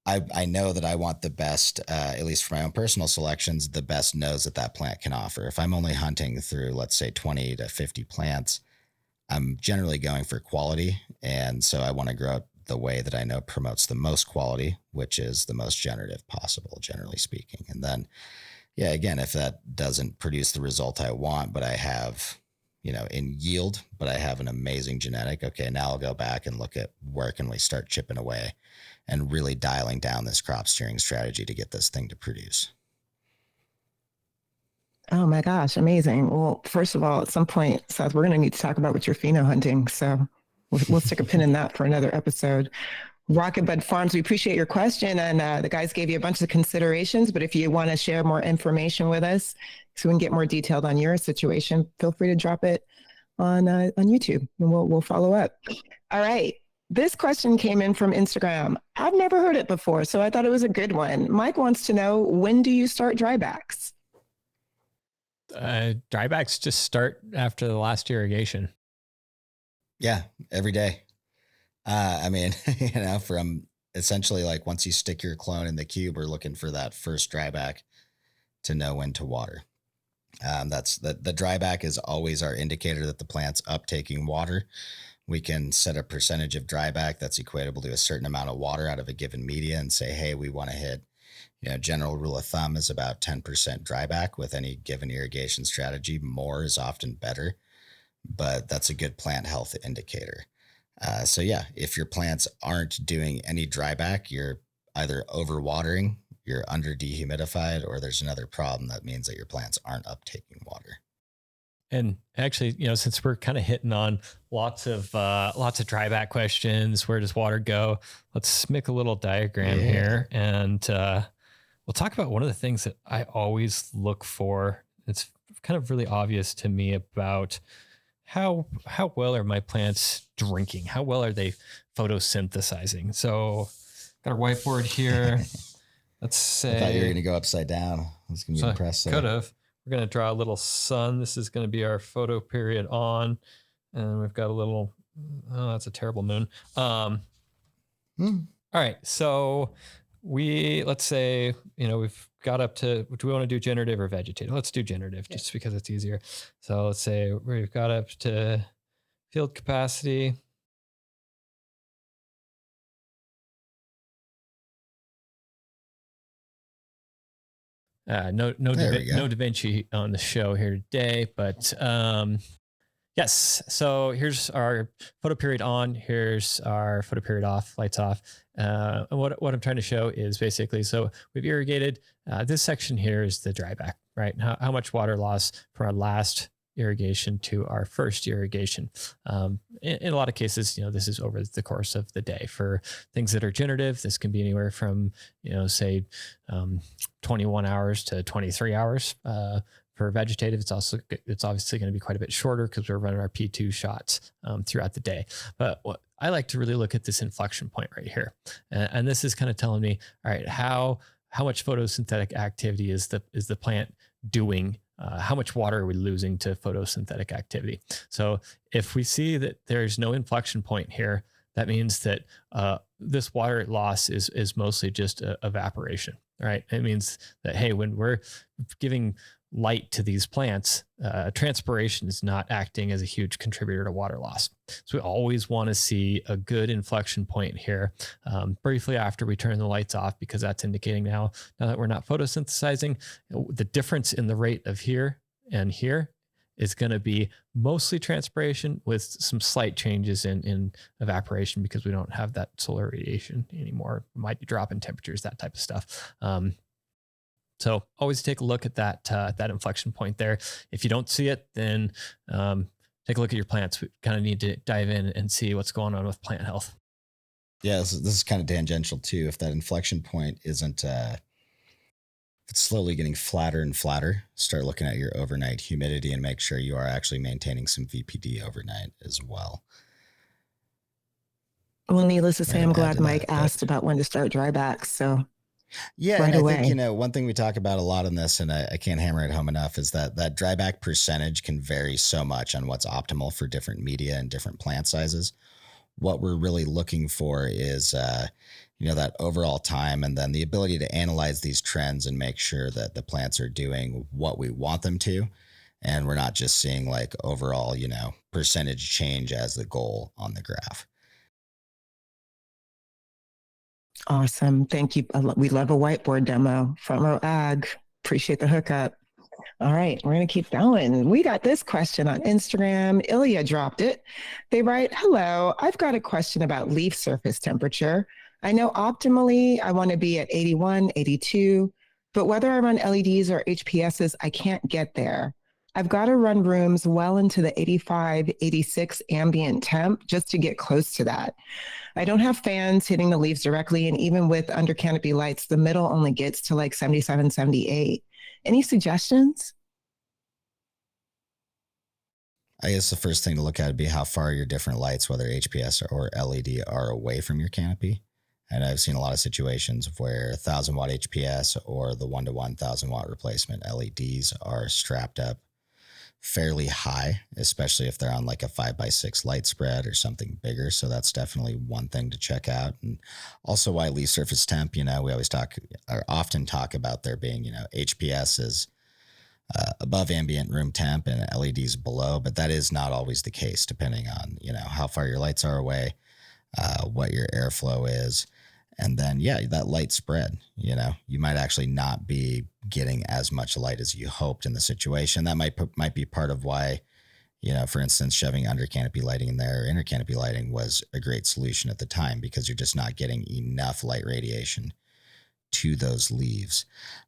I know that I want the best, at least for my own personal selections, the best nose that plant can offer. If I'm only hunting through, let's say 20 to 50 plants, I'm generally going for quality. And so I want to grow it the way that I know promotes the most quality, which is the most generative possible, generally speaking. And then, yeah, again, if that doesn't produce the result I want, but I have, in yield, but I have an amazing genetic, okay, now I'll go back and look at where can we start chipping away and really dialing down this crop steering strategy to get this thing to produce. Oh my gosh, amazing. Well, first of all, at some point, Seth, we're going to need to talk about what you're pheno hunting. So we'll stick a pin in that for another episode. Rocket Bud Farms, we appreciate your question. And the guys gave you a bunch of considerations, but if you want to share more information with us so we can get more detailed on your situation, feel free to drop it on YouTube and we'll follow up. All right. This question came in from Instagram. I've never heard it before, so I thought it was a good one. Mike wants to know, when do you start drybacks? Drybacks just start after the last irrigation. Yeah, every day. From essentially like once you stick your clone in the cube, we're looking for that first dryback to know when to water. That's the dryback is always our indicator that the plant's uptaking water. We can set a percentage of dryback that's equatable to a certain amount of water out of a given media and say, hey, we want to hit, general rule of thumb is about 10% dryback with any given irrigation strategy. More is often better, but that's a good plant health indicator. So yeah, if your plants aren't doing any dryback, you're either overwatering, you're under dehumidified, or there's another problem that means that your plants aren't uptaking water. And actually, since we're kind of hitting on lots of dryback questions, where does water go? Let's make a little diagram here, and we'll talk about one of the things that I always look for. It's kind of really obvious to me about how well are my plants drinking? How well are they photosynthesizing? So got our whiteboard here. Let's say I thought you were going to go upside down. I was going to be impressed. Could have. We're going to draw a little sun. This is going to be our photo period on. And we've got a little, oh, that's a terrible moon. All right. So let's say, we've got up to, do we want to do generative or vegetative? Let's do generative just because it's easier. So let's say we've got up to field capacity. No Da Vinci on the show here today, but yes. So here's our photo period on. Here's our photo period off. Lights off. And what I'm trying to show is basically, so we've irrigated. This section here is the dryback, right? How much water loss from our last irrigation to our first irrigation. In a lot of cases, this is over the course of the day. For things that are generative, this can be anywhere from, say 21 hours to 23 hours. For vegetative, it's obviously going to be quite a bit shorter because we're running our P2 shots throughout the day. But what I like to really look at this inflection point right here. And this is kind of telling me, all right, how much photosynthetic activity is the plant doing? How much water are we losing to photosynthetic activity? So if we see that there's no inflection point here, that means that this water loss is mostly just evaporation, right? It means that, hey, when we're giving light to these plants, transpiration is not acting as a huge contributor to water loss. So we always want to see a good inflection point here briefly after we turn the lights off, because that's indicating now that we're not photosynthesizing, the difference in the rate of here and here is going to be mostly transpiration with some slight changes in evaporation, because we don't have that solar radiation anymore. We might be dropping temperatures, that type of stuff. So always take a look at that inflection point there. If you don't see it, then take a look at your plants. We kind of need to dive in and see what's going on with plant health. Yeah, this is kind of tangential too. If that inflection point isn't, if it's slowly getting flatter and flatter, start looking at your overnight humidity and make sure you are actually maintaining some VPD overnight as well. Well, needless to say, I'm glad Mike asked about when to start drybacks. So yeah, right, and away. I think, one thing we talk about a lot in this, and I can't hammer it home enough, is that dryback percentage can vary so much on what's optimal for different media and different plant sizes. What we're really looking for is, that overall time, and then the ability to analyze these trends and make sure that the plants are doing what we want them to. And we're not just seeing like overall, percentage change as the goal on the graph. Awesome. Thank you. We love a whiteboard demo. Front Row Ag. Appreciate the hookup. All right, we're going to keep going. We got this question on Instagram. Ilya dropped it. They write, hello, I've got a question about leaf surface temperature. I know optimally I want to be at 81, 82, but whether I run LEDs or HPSs, I can't get there. I've got to run rooms well into the 85, 86 ambient temp just to get close to that. I don't have fans hitting the leaves directly, and even with under canopy lights, the middle only gets to like 77, 78. Any suggestions? I guess the first thing to look at would be how far your different lights, whether HPS or LED, are away from your canopy. And I've seen a lot of situations where 1,000 watt HPS or the 1-to-1 1,000 watt replacement LEDs are strapped up fairly high, especially if they're on like a 5x6 light spread or something bigger. So that's definitely one thing to check out. And also why leaf surface temp, we always often talk about there being, HPS is above ambient room temp and LEDs below, but that is not always the case depending on, how far your lights are away, what your airflow is. And then, that light spread, you might actually not be getting as much light as you hoped in the situation. That might be part of why, for instance, shoving under canopy lighting in there, inner canopy lighting was a great solution at the time, because you're just not getting enough light radiation to those leaves.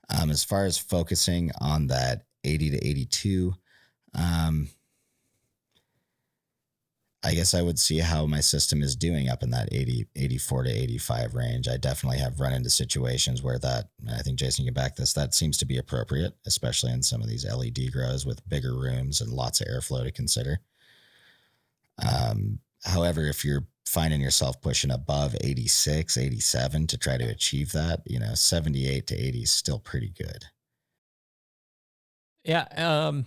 As far as focusing on that 80 to 82, I guess I would see how my system is doing up in that 84 to 85 range. I definitely have run into situations where that, I think Jason, you can back this, that seems to be appropriate, especially in some of these LED grows with bigger rooms and lots of airflow to consider. However, if you're finding yourself pushing above 86, 87 to try to achieve that, 78 to 80 is still pretty good. Yeah.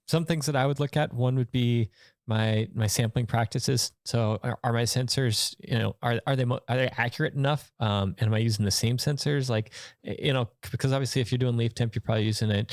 Some things that I would look at, one would be my sampling practices. So are my sensors, are they accurate enough? And am I using the same sensors? Like, because obviously if you're doing leaf temp, you're probably using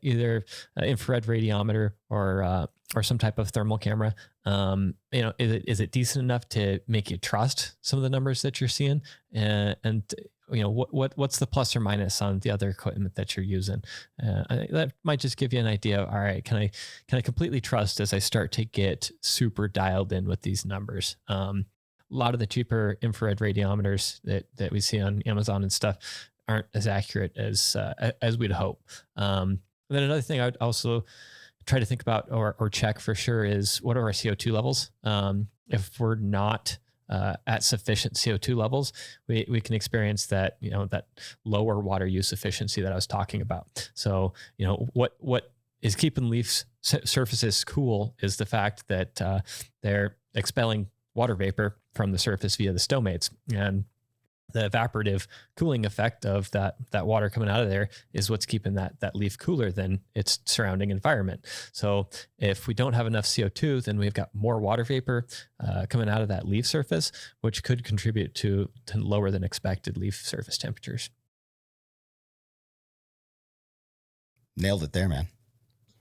either infrared radiometer or some type of thermal camera. Is it decent enough to make you trust some of the numbers that you're seeing? And what's the plus or minus on the other equipment that you're using? That might just give you an idea of, all right, can I completely trust as I start to get super dialed in with these numbers? A lot of the cheaper infrared radiometers that we see on Amazon and stuff aren't as accurate as we'd hope. And then another thing I would also try to think about or check for sure is, what are our CO2 levels? If we're not at sufficient CO2 levels, we can experience that, that lower water use efficiency that I was talking about. So, what is keeping leaf surfaces cool is the fact that they're expelling water vapor from the surface via the stomates, and the evaporative cooling effect of that water coming out of there is what's keeping that leaf cooler than its surrounding environment. So if we don't have enough CO2, then we've got more water vapor coming out of that leaf surface, which could contribute to lower than expected leaf surface temperatures. Nailed it there, man.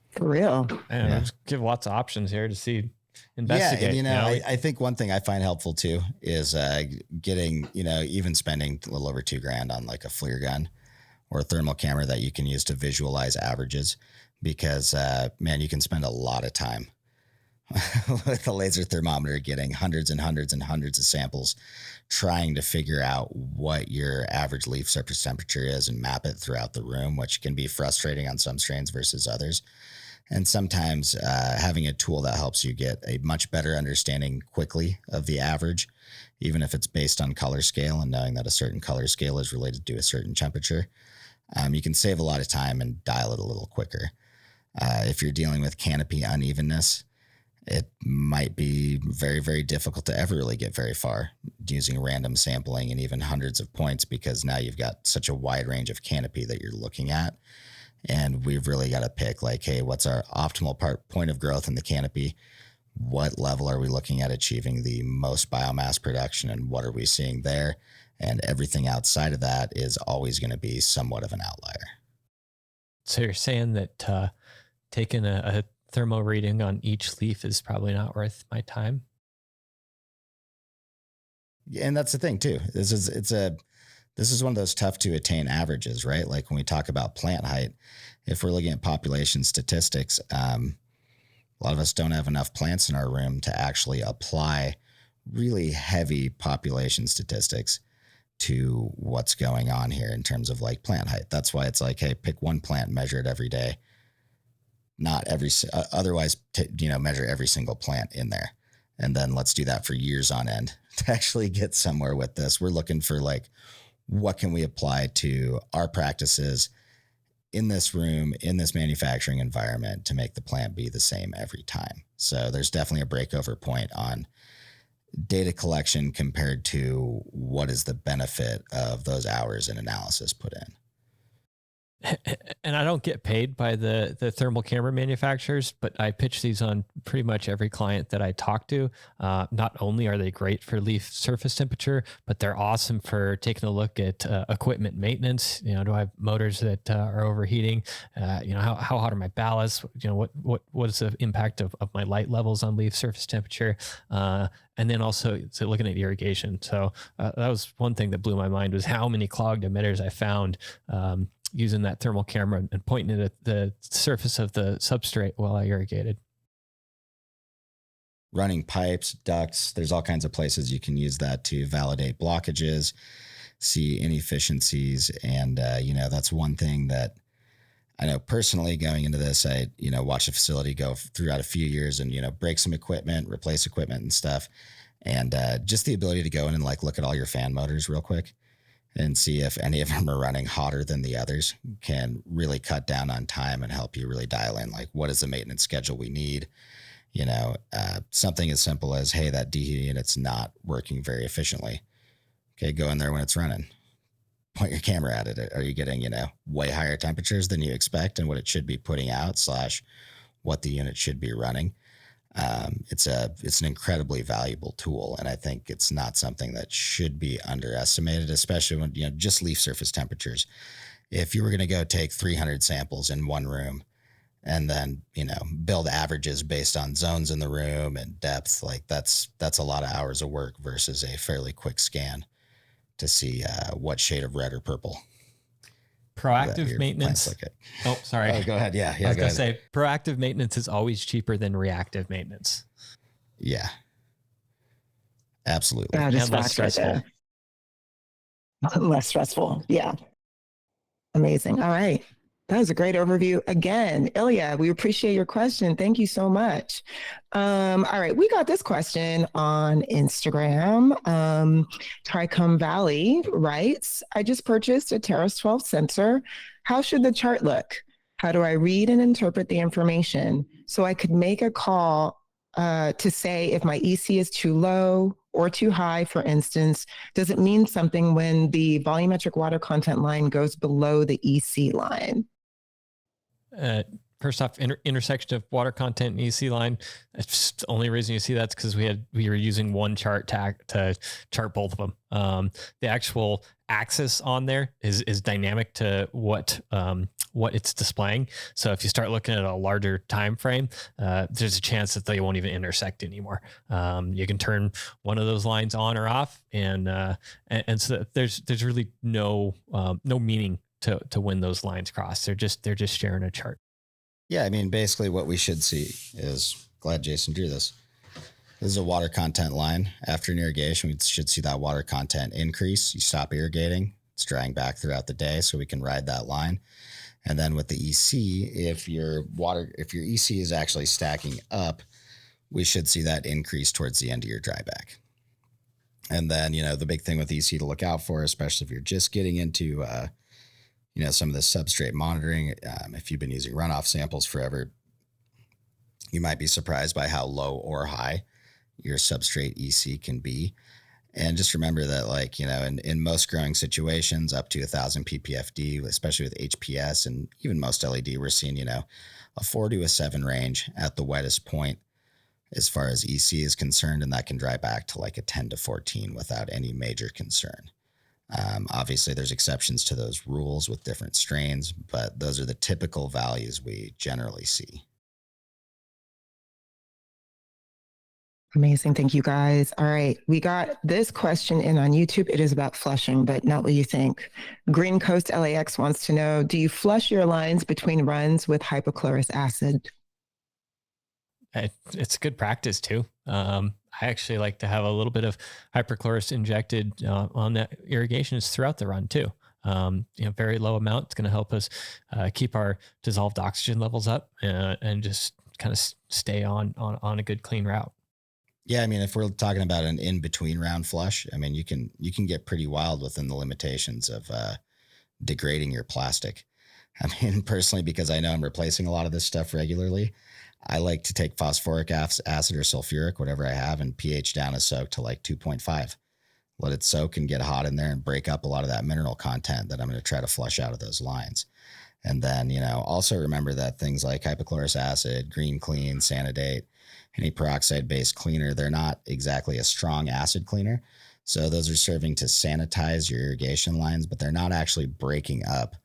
For real. And Yeah. I'll just give lots of options here to see. Investigate. Yeah, and I think one thing I find helpful too is getting, even spending a little over $2,000 on like a FLIR gun or a thermal camera that you can use to visualize averages, because man, you can spend a lot of time with a laser thermometer getting hundreds and hundreds and hundreds of samples, trying to figure out what your average leaf surface temperature is and map it throughout the room, which can be frustrating on some strains versus others. And sometimes having a tool that helps you get a much better understanding quickly of the average, even if it's based on color scale, and knowing that a certain color scale is related to a certain temperature, you can save a lot of time and dial it a little quicker. If you're dealing with canopy unevenness, it might be very, very difficult to ever really get very far using random sampling and even hundreds of points, because now you've got such a wide range of canopy that you're looking at. And we've really got to pick like, hey, what's our optimal point of growth in the canopy? What level are we looking at achieving the most biomass production, and what are we seeing there? And everything outside of that is always going to be somewhat of an outlier. So you're saying that taking a thermal reading on each leaf is probably not worth my time? And that's the thing too. This is one of those tough to attain averages, right? Like when we talk about plant height, if we're looking at population statistics, a lot of us don't have enough plants in our room to actually apply really heavy population statistics to what's going on here in terms of like plant height. That's why it's like, hey, pick one plant, measure it every day. Not otherwise, measure every single plant in there. And then let's do that for years on end to actually get somewhere with this. We're looking for like, what can we apply to our practices in this room, in this manufacturing environment, to make the plant be the same every time? So there's definitely a breakover point on data collection compared to what is the benefit of those hours and analysis put in. And I don't get paid by the thermal camera manufacturers, but I pitch these on pretty much every client that I talk to. Not only are they great for leaf surface temperature, but they're awesome for taking a look at equipment maintenance. Do I have motors that are overheating? How hot are my ballasts? What is the impact of my light levels on leaf surface temperature? And then also looking at irrigation. So that was one thing that blew my mind, was how many clogged emitters I found using that thermal camera and pointing it at the surface of the substrate while I irrigated. Running pipes, ducts, there's all kinds of places you can use that to validate blockages, see inefficiencies. And, that's one thing that I know personally going into this. I, watched a facility go throughout a few years and, break some equipment, replace equipment and stuff. And just the ability to go in and like look at all your fan motors real quick and see if any of them are running hotter than the others can really cut down on time and help you really dial in like, what is the maintenance schedule we need? Something as simple as, hey, that dehumidifier unit's not working very efficiently. Okay, go in there when it's running. Point your camera at it. Are you getting, way higher temperatures than you expect and what it should be putting out / what the unit should be running? It's an incredibly valuable tool, and I think it's not something that should be underestimated, especially when, just leaf surface temperatures. If you were going to go take 300 samples in one room and then, build averages based on zones in the room and depth, like that's a lot of hours of work versus a fairly quick scan to see what shade of red or purple. Proactive maintenance. Oh, sorry. Oh, go ahead. Yeah. I was going to say proactive maintenance is always cheaper than reactive maintenance. Yeah. Absolutely. And less stressful. Less stressful. Yeah. Amazing. All right. That was a great overview. Again, Ilya, we appreciate your question. Thank you so much. All right. We got this question on Instagram. Tricom Valley writes, I just purchased a Terrace 12 sensor. How should the chart look? How do I read and interpret the information so I could make a call to say if my EC is too low or too high, for instance? Does it mean something when the volumetric water content line goes below the EC line? First off, intersection of water content and EC line. It's the only reason you see that's because we were using one chart tag to chart both of them. The actual axis on there is dynamic to what it's displaying. So if you start looking at a larger time frame, there's a chance that they won't even intersect anymore. You can turn one of those lines on or off, and so there's really no meaning to when those lines cross. They're just sharing a chart. Yeah, I mean, basically what we should see is, glad Jason drew this. This is a water content line. After an irrigation, we should see that water content increase. You stop irrigating, it's drying back throughout the day, so we can ride that line. And then with the EC, if your EC is actually stacking up, we should see that increase towards the end of your dry back. And then, the big thing with EC to look out for, especially if you're just getting into some of the substrate monitoring, if you've been using runoff samples forever, you might be surprised by how low or high your substrate EC can be. And just remember that, in most growing situations, up to 1,000 ppfd, especially with HPS and even most LED, we're seeing, a 4 to a 7 range at the wettest point as far as EC is concerned. And that can dry back to like a 10 to 14 without any major concern. Obviously, there's exceptions to those rules with different strains, but those are the typical values we generally see. Amazing. Thank you, guys. All right. We got this question in on YouTube. It is about flushing, but not what you think. Green Coast LAX wants to know, do you flush your lines between runs with hypochlorous acid? It's good practice too. I actually like to have a little bit of hyperchlorous injected on that irrigation throughout the run too. Very low amount. It's going to help us keep our dissolved oxygen levels up and just kind of stay on a good clean route. Yeah, I mean, if we're talking about an in-between round flush, I mean, you can get pretty wild within the limitations of degrading your plastic. I mean, personally, because I know I'm replacing a lot of this stuff regularly, I like to take phosphoric acid or sulfuric, whatever I have, and pH down a soak to like 2.5. Let it soak and get hot in there and break up a lot of that mineral content that I'm going to try to flush out of those lines. And then, also remember that things like hypochlorous acid, green clean, Sanidate, any peroxide-based cleaner, they're not exactly a strong acid cleaner. So those are serving to sanitize your irrigation lines, but they're not actually breaking up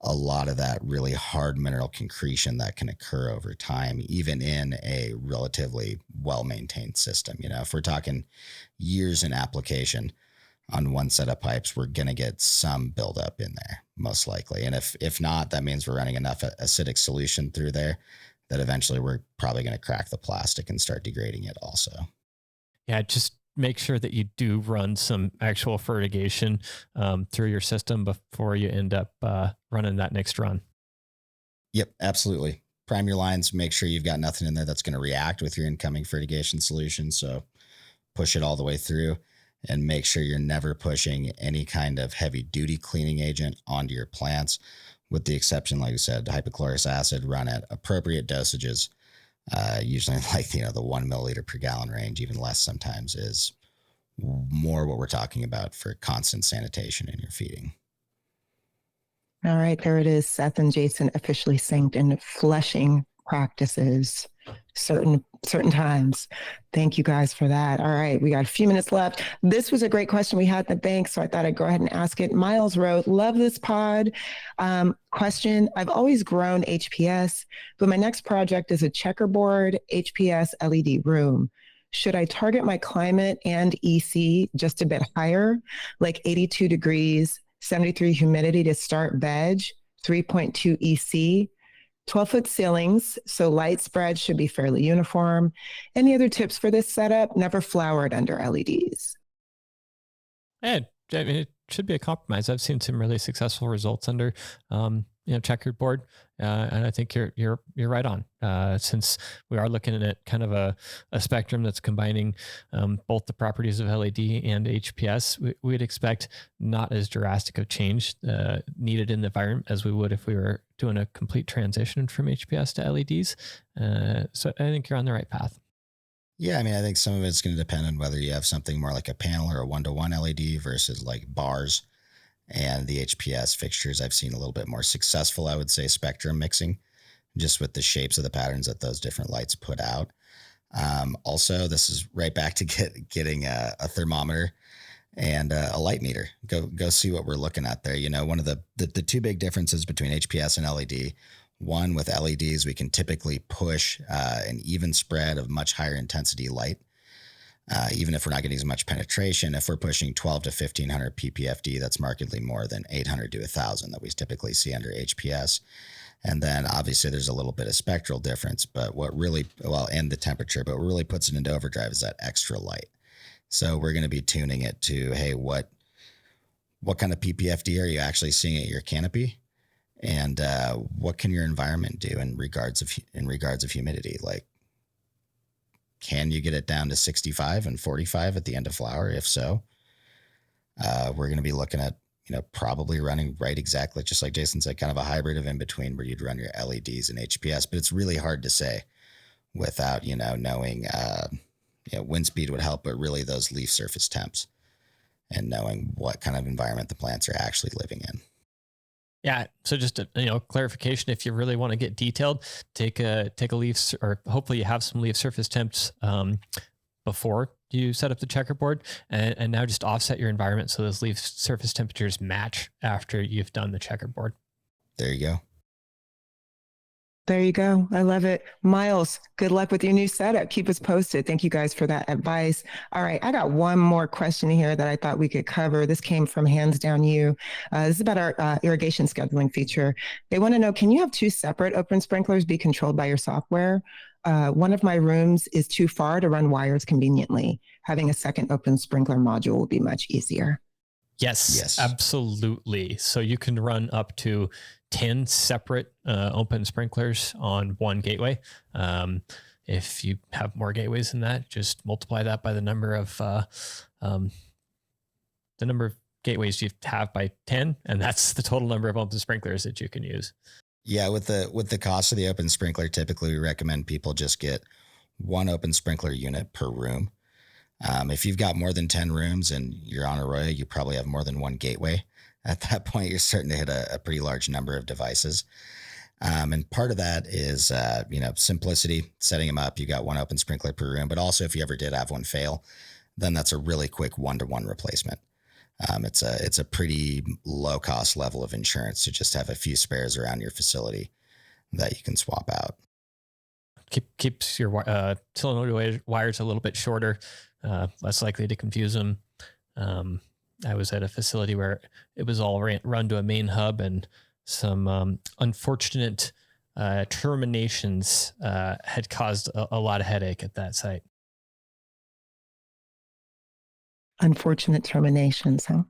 a lot of that really hard mineral concretion that can occur over time, even in a relatively well-maintained system. If we're talking years in application on one set of pipes, we're going to get some buildup in there, most likely. And if not, that means we're running enough acidic solution through there that eventually we're probably going to crack the plastic and start degrading it also. Yeah, just make sure that you do run some actual fertigation through your system before you end up running that next run. Yep, absolutely. Prime your lines, make sure you've got nothing in there that's going to react with your incoming fertigation solution. So push it all the way through and make sure you're never pushing any kind of heavy duty cleaning agent onto your plants, with the exception, like I said, hypochlorous acid run at appropriate dosages Usually like, the 1 milliliter per gallon range, even less sometimes, is more what we're talking about for constant sanitation in your feeding. All right, there it is. Seth and Jason officially synced in flushing practices certain times. Thank you guys for that. All right, we got a few minutes left. This was a great question we had in the bank, so I thought I'd go ahead and ask it. Miles wrote, love this pod. Question, I've always grown HPS, but my next project is a checkerboard HPS LED room. Should I target my climate and EC just a bit higher, like 82 degrees, 73 humidity to start veg, 3.2 EC, 12-foot ceilings, so light spread should be fairly uniform. Any other tips for this setup? Never flowered under LEDs. I mean, it should be a compromise. I've seen some really successful results under, checkered board, and I think you're right on. Since we are looking at kind of a spectrum that's combining both the properties of LED and HPS, we'd expect not as drastic of change needed in the environment as we would if we were doing a complete transition from HPS to LEDs. So I think you're on the right path. Yeah, I mean, I think some of it's going to depend on whether you have something more like a panel or a 1-to-1 LED versus like bars. And the HPS fixtures, I've seen a little bit more successful, I would say, spectrum mixing, just with the shapes of the patterns that those different lights put out. Also, this is right back to getting a thermometer and a light meter. Go see what we're looking at there. One of the two big differences between HPS and LED. One, with LEDs, we can typically push an even spread of much higher intensity light. Even if we're not getting as much penetration, if we're pushing 12 to 1500 ppfd, that's markedly more than 800 to 1000 that we typically see under HPS. And then obviously there's a little bit of spectral difference, but and the temperature, but what really puts it into overdrive is that extra light. So we're going to be tuning it to, hey, what kind of ppfd are you actually seeing at your canopy? And what can your environment do in regards of humidity? Like, can you get it down to 65 and 45 at the end of flower? If so, we're going to be looking at, probably running right exactly, just like Jason said, kind of a hybrid of in between where you'd run your LEDs and HPS. But it's really hard to say without, knowing, wind speed would help, but really those leaf surface temps and knowing what kind of environment the plants are actually living in. Yeah. So just a clarification, if you really want to get detailed, take a leaf, or hopefully you have some leaf surface temps before you set up the checkerboard, and now just offset your environment so those leaf surface temperatures match after you've done the checkerboard. There you go. There you go. I love it. Miles, good luck with your new setup. Keep us posted. Thank you guys for that advice. All right. I got one more question here that I thought we could cover. This came from Hands Down You. This is about our irrigation scheduling feature. They want to know, can you have two separate open sprinklers be controlled by your software? One of my rooms is too far to run wires conveniently. Having a second open sprinkler module will be much easier. Yes, absolutely. So you can run up to 10 separate open sprinklers on one gateway. If you have more gateways than that, just multiply that by the number of gateways you have by 10, and that's the total number of open sprinklers that you can use. Yeah, with the cost of the open sprinkler, typically we recommend people just get one open sprinkler unit per room. If you've got more than 10 rooms and you're on AROYA, you probably have more than one gateway. At that point, you're starting to hit a pretty large number of devices. And part of that is, simplicity, setting them up. You got one open sprinkler per room, but also if you ever did have one fail, then that's a really quick 1-to-1 replacement. It's a pretty low cost level of insurance to just have a few spares around your facility that you can swap out. Keeps your solenoid wires a little bit shorter, less likely to confuse them. I was at a facility where it was all run to a main hub, and some unfortunate terminations had caused a lot of headache at that site. Unfortunate terminations, huh?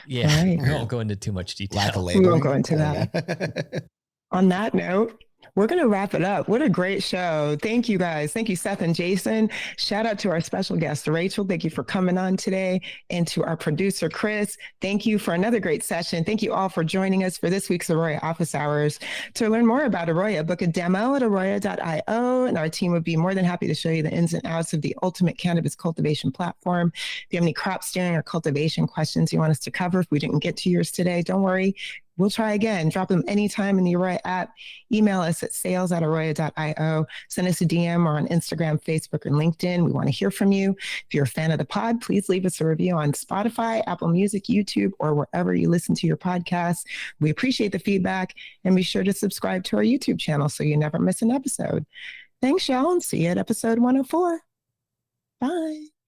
Yeah, right. We won't go into too much detail. Lack of labeling. We won't go into that. On that note, We're going to wrap it up. What a great show. Thank you guys. Thank you, Seth and Jason. Shout out to our special guest, Rachel. Thank you for coming on today. And to our producer, Chris, thank you for another great session. Thank you all for joining us for this week's AROYA Office Hours. To learn more about AROYA, book a demo at AROYA.io, and our team would be more than happy to show you the ins and outs of the ultimate cannabis cultivation platform. If you have any crop steering or cultivation questions you want us to cover, if we didn't get to yours today, don't worry. We'll try again. Drop them anytime in the AROYA app. Email us at sales@aroya.io. Send us a DM or on Instagram, Facebook, or LinkedIn. We want to hear from you. If you're a fan of the pod, please leave us a review on Spotify, Apple Music, YouTube, or wherever you listen to your podcasts. We appreciate the feedback, and be sure to subscribe to our YouTube channel so you never miss an episode. Thanks, y'all, and see you at episode 104. Bye.